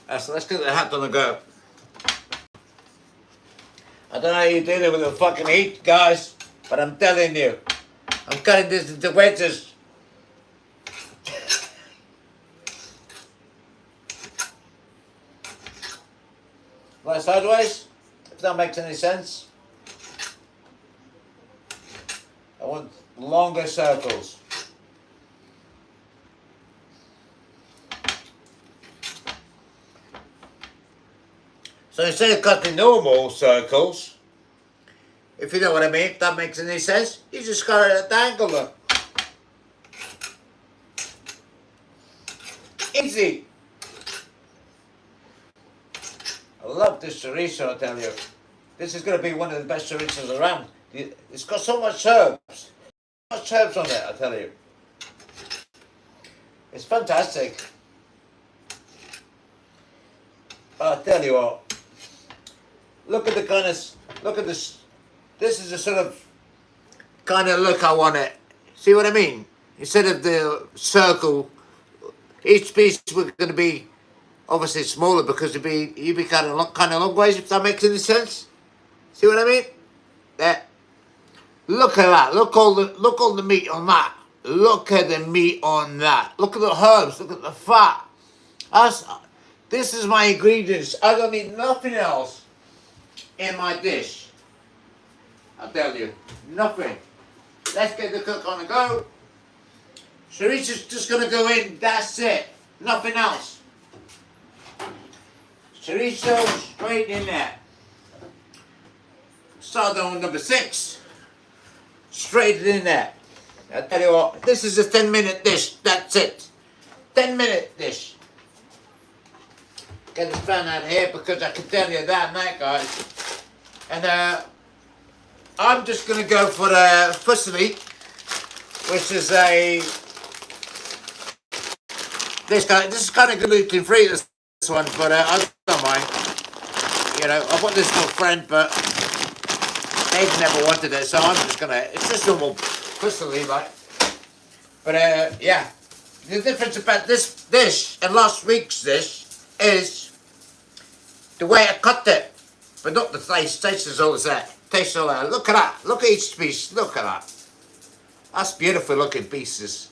So let's get the hat on the go. I don't know how you're dealing with the fucking heat, guys, but I'm telling you, I'm cutting this into wedges. Right sideways, if that makes any sense. I want longer circles. So instead of cutting normal circles, if you know what I mean, if that makes any sense, you just cut it at the angle. Look. Easy. I love this chorizo, I tell you. This is going to be one of the best chorizos around. It's got so much herbs. So much herbs on it, I tell you. It's fantastic. I'll tell you what. Look at the kind of, look at this. This is the sort of kind of look I want it. See what I mean? Instead of the circle, each piece was going to be obviously smaller because you'd be kind of long ways, if that makes any sense. See what I mean? There. Look at that. Look all the meat on that. Look at the meat on that. Look at the herbs. Look at the fat. This is my ingredients. I don't need nothing else in my dish. I'll tell you. Nothing. Let's get the cook on the go. Chorizo's just going to go in. That's it. Nothing else. Chorizo straight in there. Start on number 6. Straight in there. I tell you what, this is a 10-minute dish. That's it. 10-minute dish. Get the fan out of here because I can tell you that night, guys. And I'm just going to go for the fusilli, which is this is kind of gluten free. This one, but I don't mind. You know, I want this for a friend, but they've never wanted it, so I'm just gonna. It's just normal fusilli, like. But yeah, the difference about this dish and last week's dish is the way I cut it, but not the taste. Taste is always there. Taste all that. Look at that. Look at each piece. Look at that. That's beautiful looking pieces.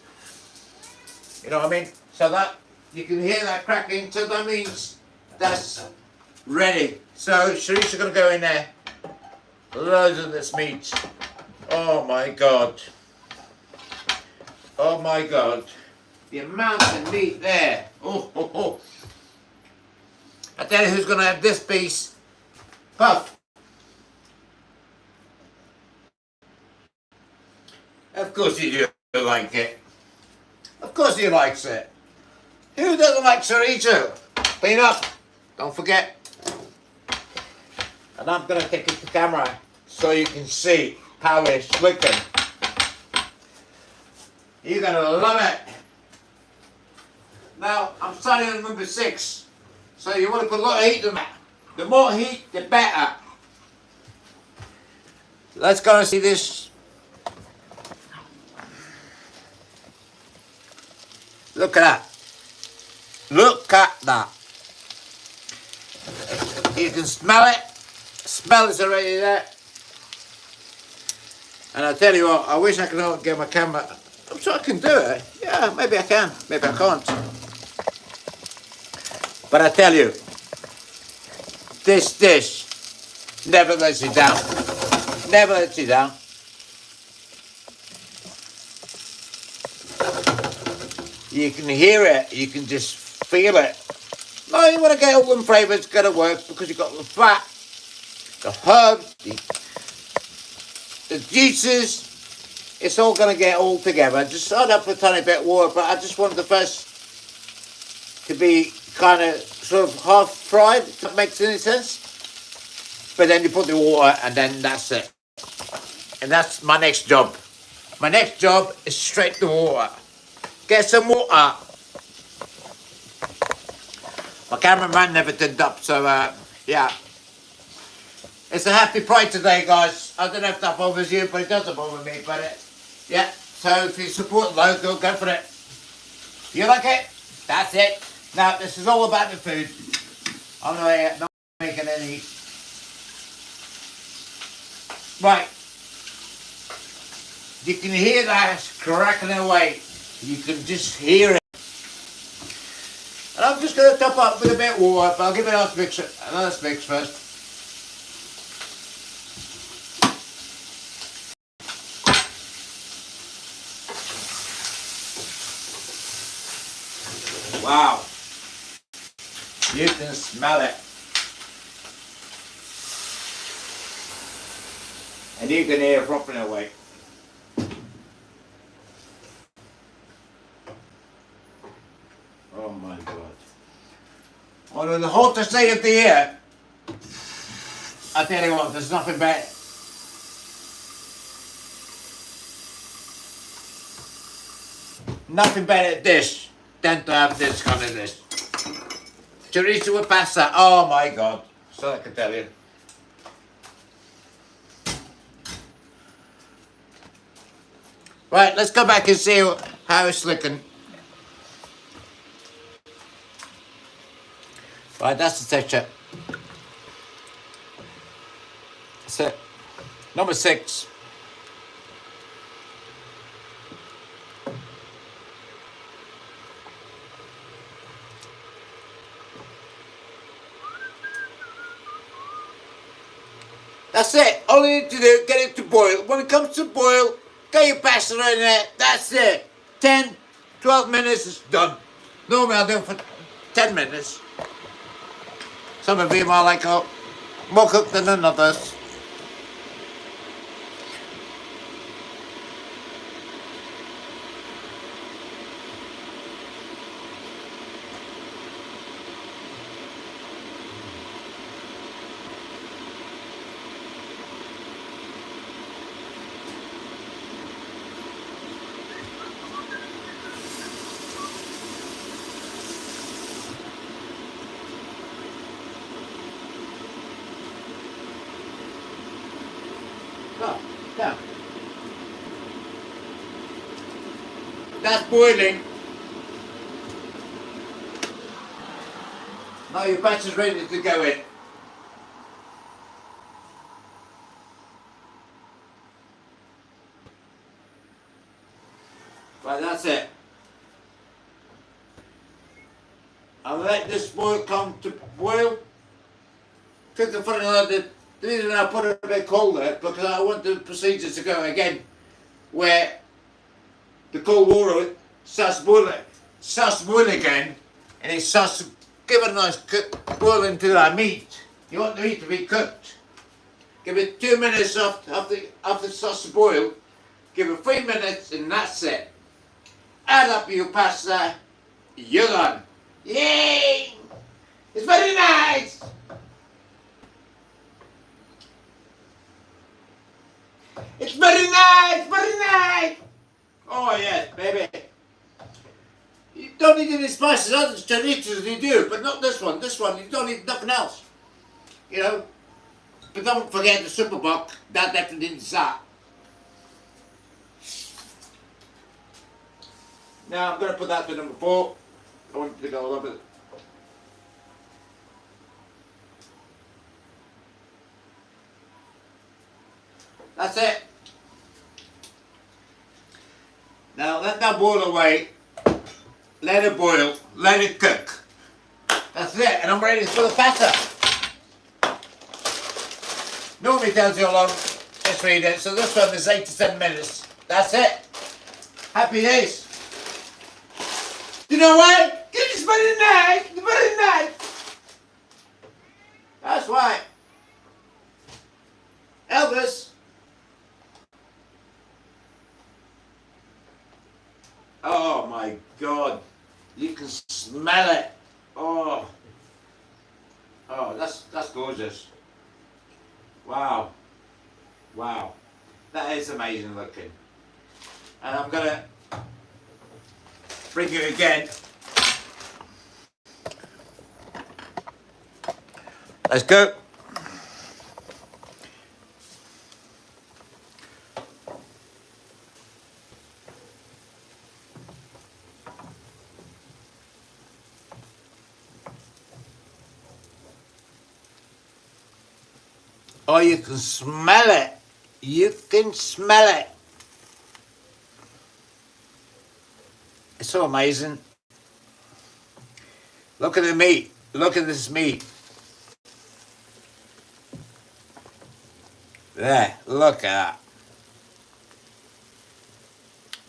You know what I mean? So that you can hear that cracking. So that means that's ready. So chorizo gonna go in there. Loads of this meat. Oh my god. Oh my god. The amount of meat there. Oh, oh, oh. I tell you who's gonna have this piece. Puff. Of course you do like it. Of course he likes it. Who doesn't like chorizo? Clean up. Don't forget. And I'm going to take it to camera so you can see how it's looking. You're going to love it. Now, I'm starting on number 6. So you want to put a lot of heat on that. The more heat, the better. Let's go and see this. Look at that. Look at that. You can smell it. Smell is already there. And I tell you what, I wish I could get my camera. I'm sure I can do it. Yeah, maybe I can. Maybe I can't. But I tell you, this dish never lets you down. Never lets you down. You can hear it. You can just feel it. No, you want to get all them flavours, gotta work because you've got the fat, the herbs, the juices. It's all going to get all together. Just add up a tiny bit of water, but I just want the first to be kind of sort of half fried, if that makes any sense. But then you put the water and then that's it. And that's my next job. My next job is straight the water. Get some water. My cameraman never turned up, so yeah. It's a happy pride today, guys. I don't know if that bothers you, but it doesn't bother me. But yeah, so if you support local, go for it. You like it? That's it. Now, this is all about the food. I'm not making any. Right. You can hear that cracking away. You can just hear it. And I'm just going to top up with a bit of water, but I'll give it another mix first. Wow. You can smell it. And you can hear it dropping away. Oh my God. On the hottest day of the year, I tell you what, there's nothing better. Nothing better at this than to have this kind of this. Chorizo with pasta, oh my God. So I can tell you. Right, let's go back and see how it's looking. Right, that's the texture. That's it. Number 6. That's it. All you need to do, get it to boil. When it comes to boil, get your pasta in there. That's it. 10, 12 minutes is done. Normally I'll do it for 10 minutes. Some of you might like it more cooked than others. Oh, yeah. That's boiling. Now your batch is ready to go in. Right, that's it. I'll let this boil come to boil. Cook it for another. The reason I put it a bit colder because I want the procedure to go again, where the cold water starts boiling again, and it starts to give it a nice boil into that meat. You want the meat to be cooked. Give it 2 minutes after it starts to boil. Give it 3 minutes, and that's it. Add up your pasta. You're done. Yay! It's very nice. It's very nice, very nice. Oh yes, baby. You don't need any spices. Other chorizos you do, but not this one. This one you don't need nothing else. You know. But don't forget the super buck. That definitely needs that. Now I'm going to put that to number 4. I want it to go a little bit. That's it. Now let that boil away. Let it boil. Let it cook. That's it. And I'm ready for the pasta. Normally tells you how long it's reading. So this one is 8 to 10 minutes. That's it. Happy days. You know what? It's very nice. Very nice. That's why. Elvis. Oh my God. You can smell it. Oh. Oh, that's gorgeous. Wow. Wow. That is amazing looking. And I'm gonna bring it again. Let's go. Oh, you can smell it. You can smell it. It's so amazing. Look at the meat. Look at this meat. There, look at that.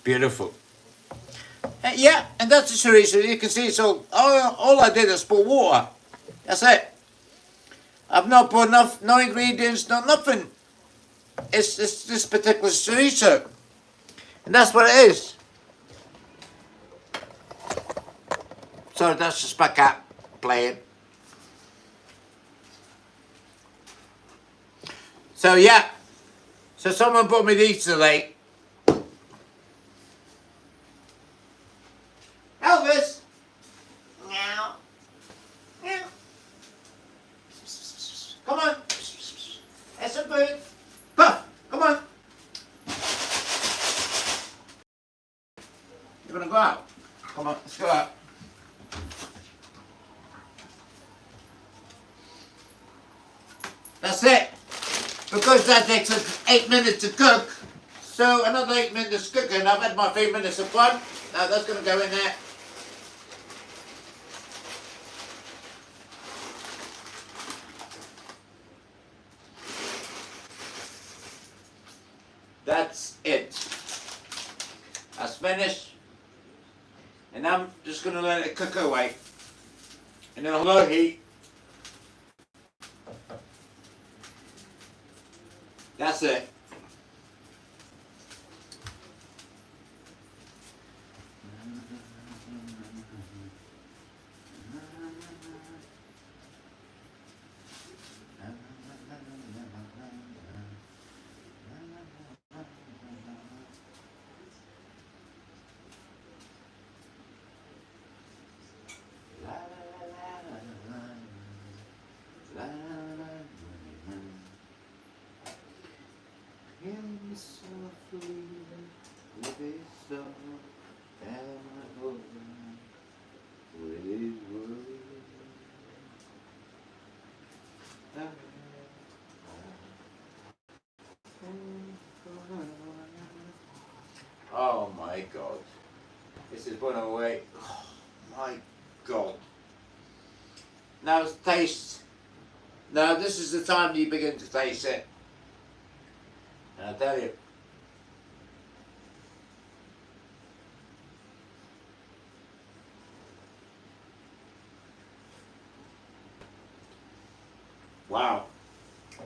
Beautiful. Yeah, and that's the chorizo. You can see, so all I did is put water. That's it. I've not put no ingredients, no nothing. It's this particular chorizo. And that's what it is. So that's just my cat playing. So yeah. So someone brought me these today. Elvis! Meow. Meow. Come on. It's a bird. Puff, come on. You're gonna go out. Come on, let's go out. That's it. Because that takes us 8 minutes to cook, so another 8 minutes cooking. I've had my 3 minutes of fun. Now that's gonna go in there. That's it. That's finished. And I'm just going to let it cook away. And then low heat. That's it. Oh my God. This is going away. Oh my God. Now taste. Now this is the time you begin to taste it. And I tell you. Wow.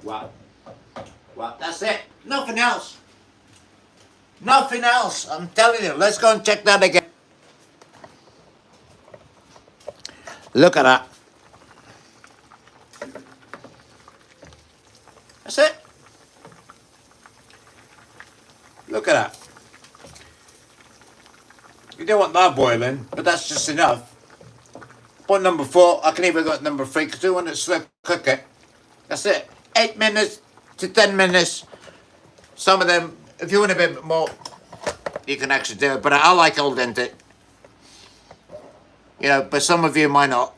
Wow. Wow. That's it. Nothing else. Nothing else. I'm telling you. Let's go and check that again. Look at that. That's it. Look at that. You don't want that boiling, but that's just enough. Put number 4. I can even go to number 3 because I want it slow cook it. That's it. 8 minutes to 10 minutes. Some of them, if you want a bit more, you can actually do it. But I like al dente. You know, but some of you might not.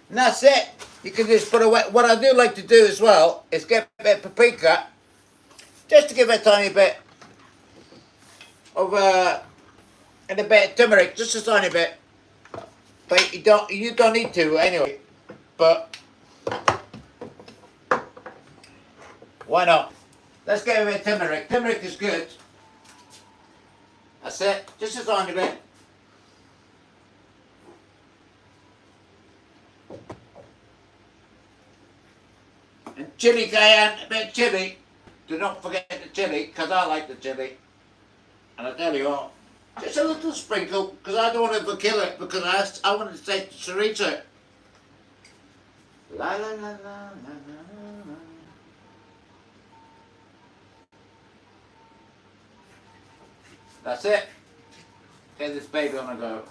And that's it. You can just put away. What I do like to do as well is get a bit of paprika, just to give it a tiny bit of and a bit of turmeric, just a tiny bit. But you don't need to anyway. But why not? Let's get a bit of turmeric. Turmeric is good. That's it. Just a tiny bit. chili cayenne, a bit of chili. Do not forget the chili, because I like the chili. And I tell you what, just a little sprinkle, because I don't want to kill it, because I want to taste the chorizo. La la la la la la. That's it. Get this baby on a go.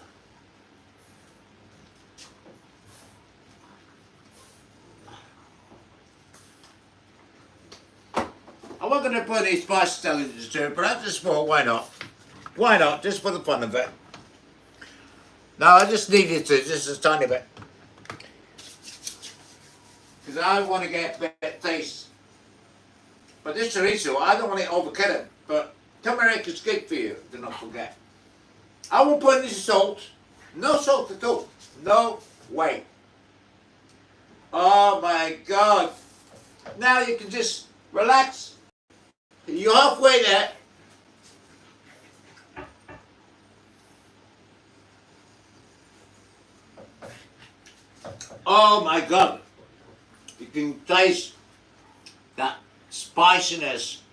I wasn't going to put any spice intelligence to it, but I just thought, why not? Why not? Just for the fun of it. No, I just needed to, just a tiny bit. Because I want to get a bit of taste. But this chorizo, I don't want it overkill it. But turmeric is good for you, do not forget. I won't put any salt. No salt at all. No way. Oh my God. Now you can just relax. You're halfway there. Oh my God. You can taste that spiciness.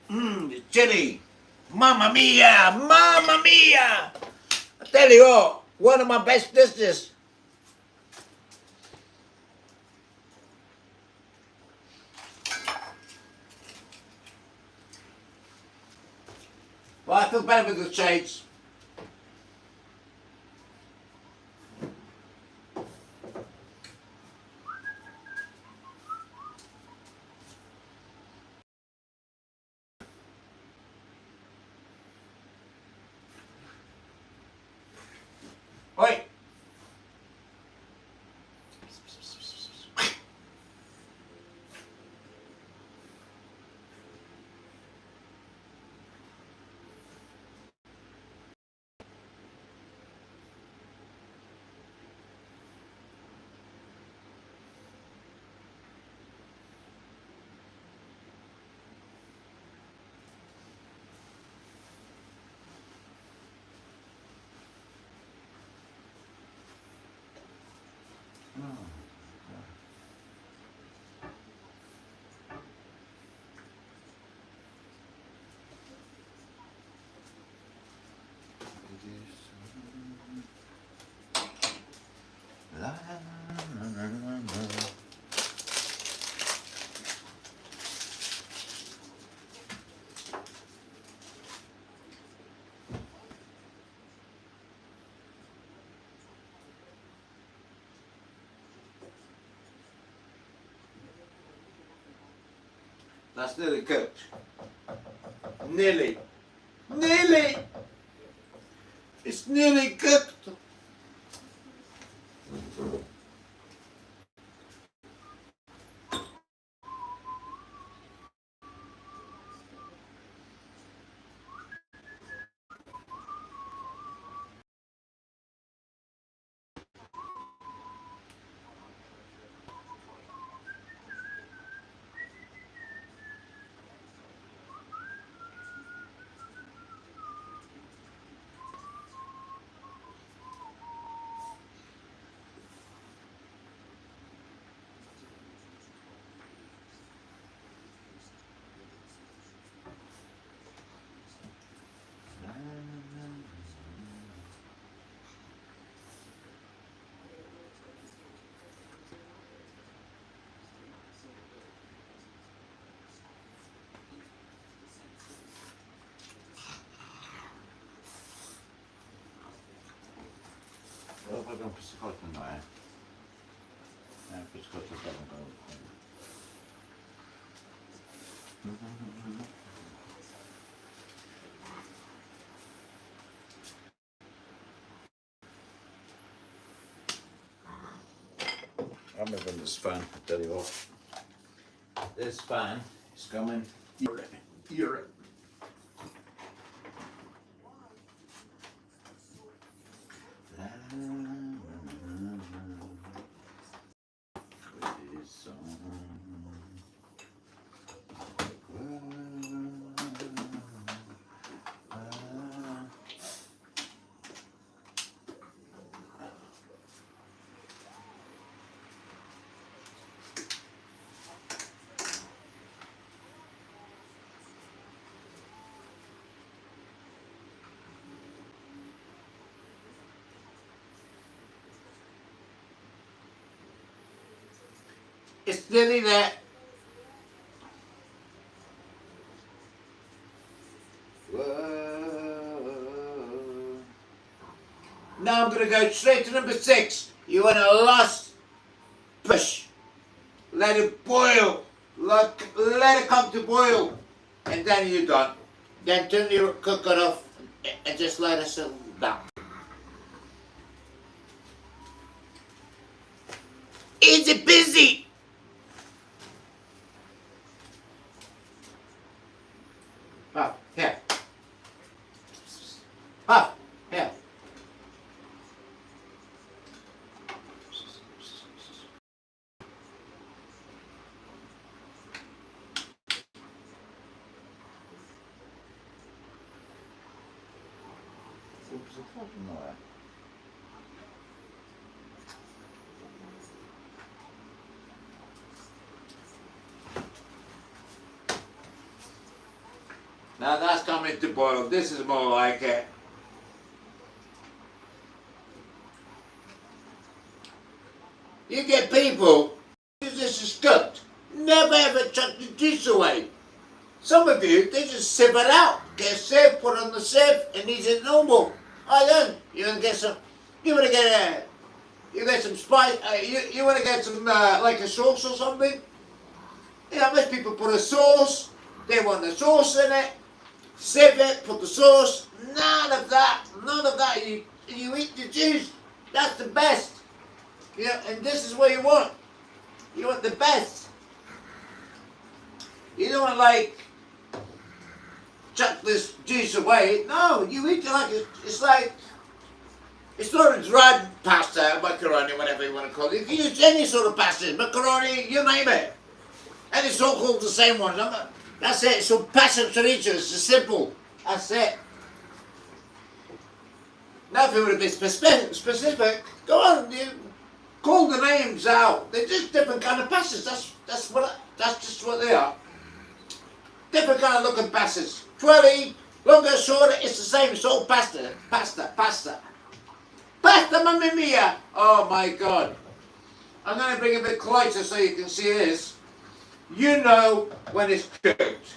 The chili. Mamma mia! Mamma mia! I tell you what, one of my best dishes. Well, I feel better with the shades. Oi! That's nearly cooked. Nearly. Nearly! It's nearly cooked. Pagam psykotę, no ja psykotę pagam. I'm moving this fan, I tell you what. This fan is coming. Europe. It's nearly there. Whoa. Now I'm going to go straight to number 6. You want a last push. Let it boil. Let it come to boil. And then you're done. Then turn your cooker off and just let it settle down. Easy peasy. Puff, here. Puff, here. Now that's coming to boil. This is more like it. You get people, this is cooked, never ever chuck the juice away. Some of you, they just sieve it out. Get a sieve, put it on the sieve, and eat it normal. I don't. You want to get some, you want to get some spice, you want to get some, like a sauce or something? You know, most people put a sauce, they want the sauce in it, sieve it, put the sauce, none of that. You eat the juice, that's the best. You know, and this is what you want. You want the best. You don't want like chuck this juice away. No, you eat it like it's like, it's not a dried pasta, macaroni, whatever you want to call it. You can use any sort of pasta, macaroni, you name it. And it's all called the same one. That's it. So pasta chorizo, it's simple. That's it. Now if you want to be specific, go on, you call the names out. They're just different kind of pastas. That's just what they are. Different kind of looking pastas. Twirly, longer, shorter, it's the same. It's all pasta. Pasta. Pasta, mamma mia. Oh my God. I'm going to bring it a bit closer so you can see this. You know when it's cooked.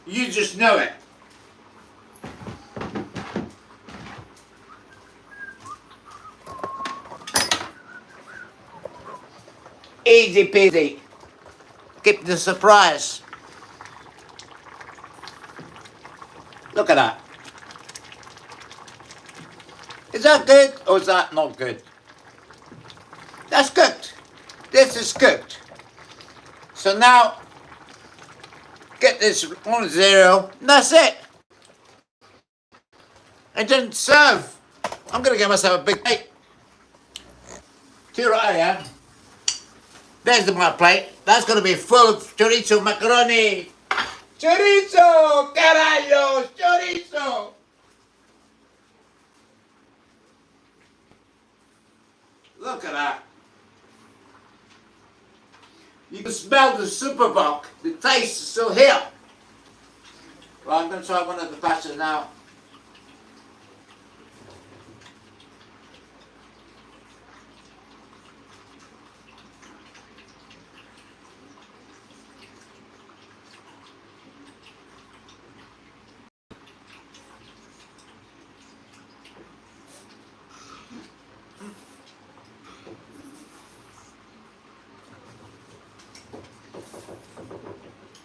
You just know it. Easy peasy. Keep the surprise. Look at that. Is that good or is that not good? That's cooked. This is cooked. So now, get this on 0, and that's it. And then serve. I'm going to get myself a big plate. Here. There's my plate. That's going to be full of chorizo macaroni. Chorizo, carajo, chorizo. Look at that. You can smell the super bulk. The taste is still here. Well, I'm going to try one of the pastas now.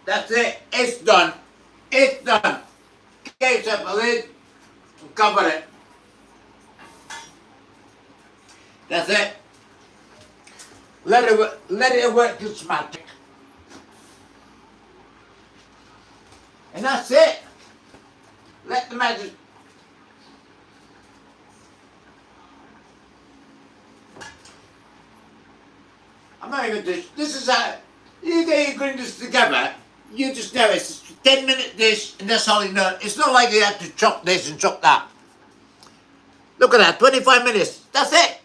That's it. It's done. It's done. Case up a lid and cover it. That's it. Let it work its magic. And that's it. Let the magic. I'm not even this is how you get your ingredients together. You just know it's a 10-minute dish and that's all you know. It's not like you have to chop this and chop that. Look at that, 25 minutes. That's it.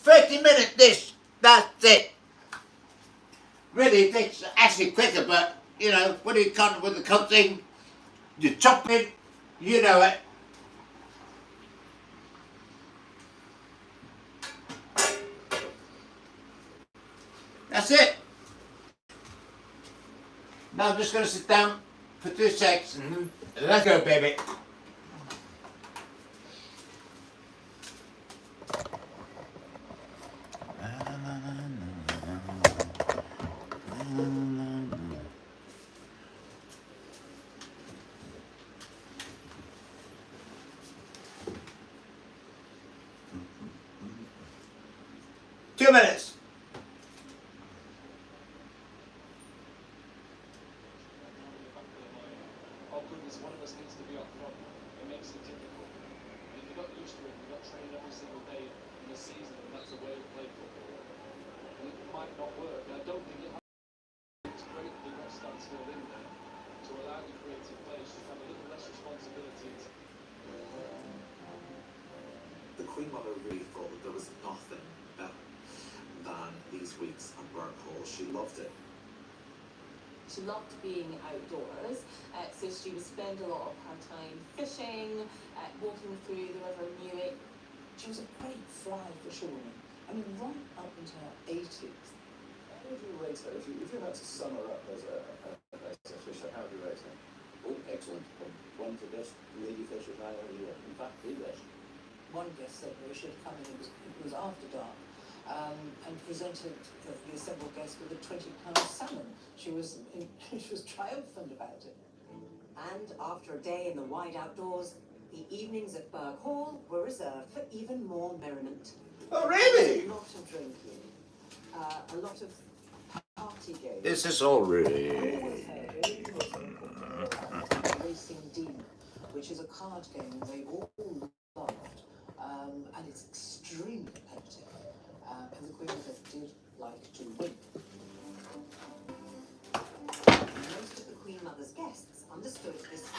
30-minute dish. That's it. Really, it takes actually quicker, but you know, when you come with the cooking, you chop it, you know it. That's it. Now I'm just going to sit down for 2 seconds and let's go, baby. Two minutes. Oh goodness, one of us needs to be up front. It makes it difficult. If you're not used to it, you're not trained every single day in the season, and that's the way to play football. And it might not work. I don't think it has. It's great that you've got stand still in there to allow the creative players to have a little less responsibility. The Queen Mother really thought that there was nothing better than these weeks at Burke Hall. She loved it. She loved being outdoors, so she would spend a lot of her time fishing, walking through the River Mewing. She was a great fly fisherwoman. I mean, right up into her 80s. How would you rate her? If you had to sum her up as a fisher, how would you rate her? Oh, excellent. One of the best lady fishers I ever knew. In fact, the best. One guest said that she had come in, it was after dark, and presented the assembled guests with a 20-pound salmon. She was triumphant about it. And after a day in the wide outdoors, the evenings at Burke Hall were reserved for even more merriment. Oh, really? A lot of drinking, a lot of party games. This is all really. Racing Demon, which is a card game they all loved, and it's extremely competitive. And the Queen Mother did like to win. Most of the Queen Mother's guests understood this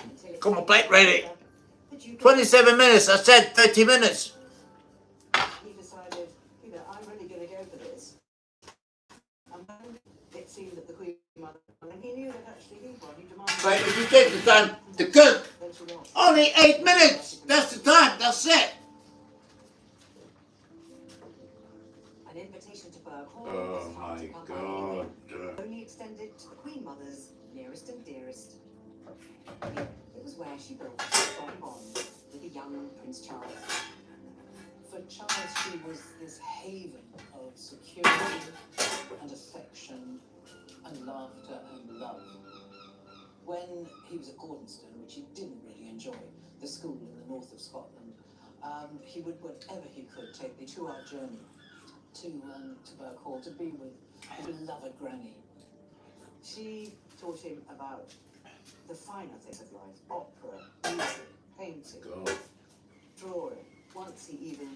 until Come on, plate ready. the Duke of 27 minutes. I said 30 minutes. he decided, I'm really going to go for this. And then it seemed that the Queen Mother, and he knew that actually he demanded. But if you take the time to cook, Then she lost. only 8 minutes. That's the time. That's it. An invitation to Burke Hall Oh was hard my to come by anyway. God. Only extended to the Queen Mother's nearest and dearest. It was where she built a strong bond with the young Prince Charles. For Charles, she was this haven of security and affection and laughter and love. When he was at Gordonston, which he didn't really enjoy, the school in the north of Scotland, he would, whatever he could, take the 2-hour journey to Burke Hall to be with his beloved granny. She taught him about the finer things of life: opera, music, painting, drawing. Once he even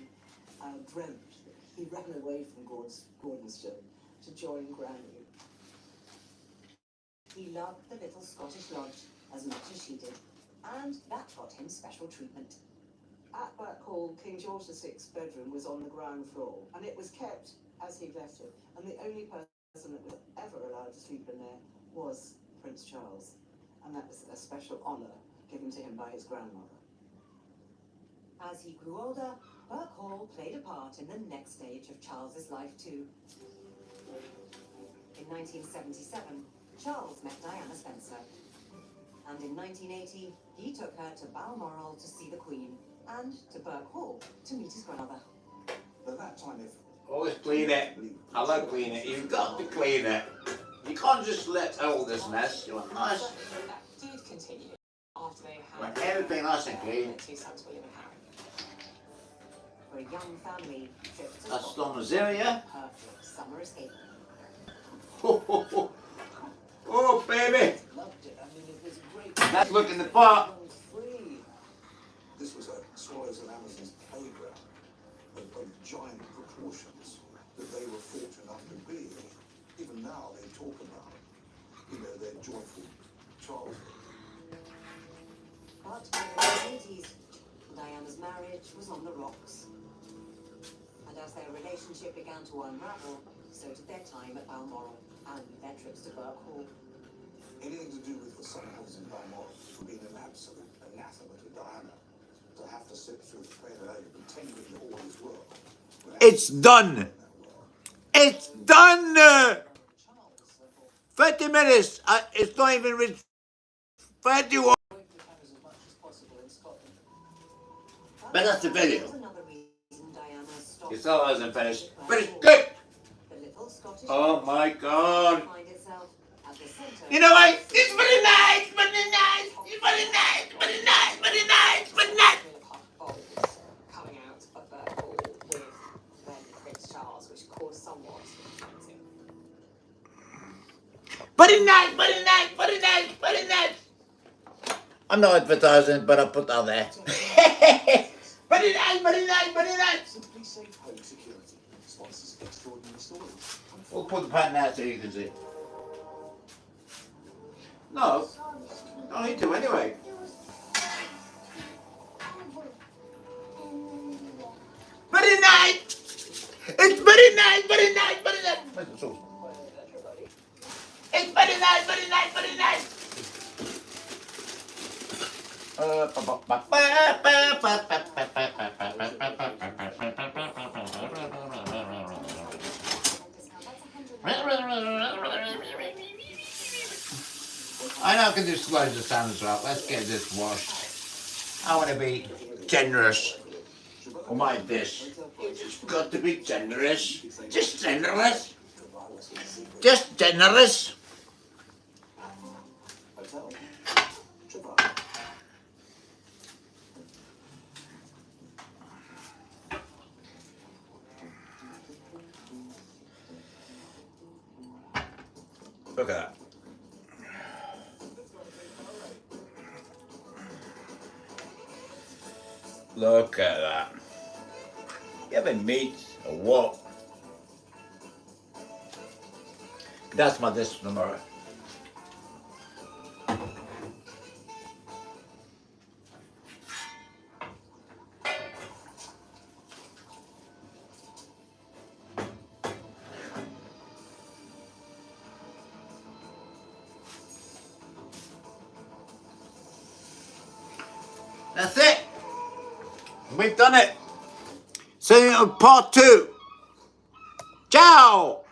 dreamt that he ran away from Gordonston to join Granny. He loved the little Scottish lodge as much as she did, and that got him special treatment. At Burke Hall, King George VI's bedroom was on the ground floor, and it was kept as he'd left it, and the only person that was ever allowed to sleep in there was Prince Charles, and that was a special honour given to him by his grandmother. As he grew older, Burke Hall played a part in the next stage of Charles's life too. In 1977, Charles met Diana Spencer, and in 1980, he took her to Balmoral to see the Queen, and to Burke Hall to meet his grandmother. At that time, if Always clean it. I love clean it. You've got to clean it. You can't just let all this mess. You want nice. That did continue after they Want had everything nice and clean. their 2 sons, William and Harry. For a young family, trip to That's Scotland Storm Azaria. perfect summer escape. Oh, baby. Loved it. I mean, it was great. That's looking the part. Free. this was a Swallows and Amazons playground of giant proportions that they were fortunate enough to be, even now they talk about, their joyful childhood. But in the 80s, Diana's marriage was on the rocks. And as their relationship began to unravel, so did their time at Balmoral and their trips to Burke Hall. Anything to do with the Sunhills in Balmoral would be an absolute anathema to Diana, to have to sit through the parade pretending that all is well. It's done. It's done. 30 minutes. It's not even reached 31. Avoid the cameras as much as possible in Scotland. But that's the video. Here's another reason Diana stopped. It still hasn't finished. But it's good. The little Scottish Oh my God. find itself at the centre. You know what? It's very nice, very nice. It's very nice, very nice, very nice, very nice. Bowls coming out of Burke Hall with then Prince Charles, which caused somewhat offensive. Very nice, very nice, very nice, very nice. I'm not advertising, but I'll put that there. Very nice, very nice, very nice. Simply Safe Home Security sponsors extraordinary stories. We'll put the pattern out so you can see. No, don't need to anyway. Very nice. It's very nice, very nice, very nice. Where's the sauce? It's very nice, very nice, very nice. I know I can do loads of sound as well. Let's get this washed. I want to be generous on my dish. Just got to be generous. Just generous. Just generous. Hotel. Travail. Look at that. Look at that. You having meat or what? That's my dish tomorrow. That's it. We've done it. See you on part 2. Ciao.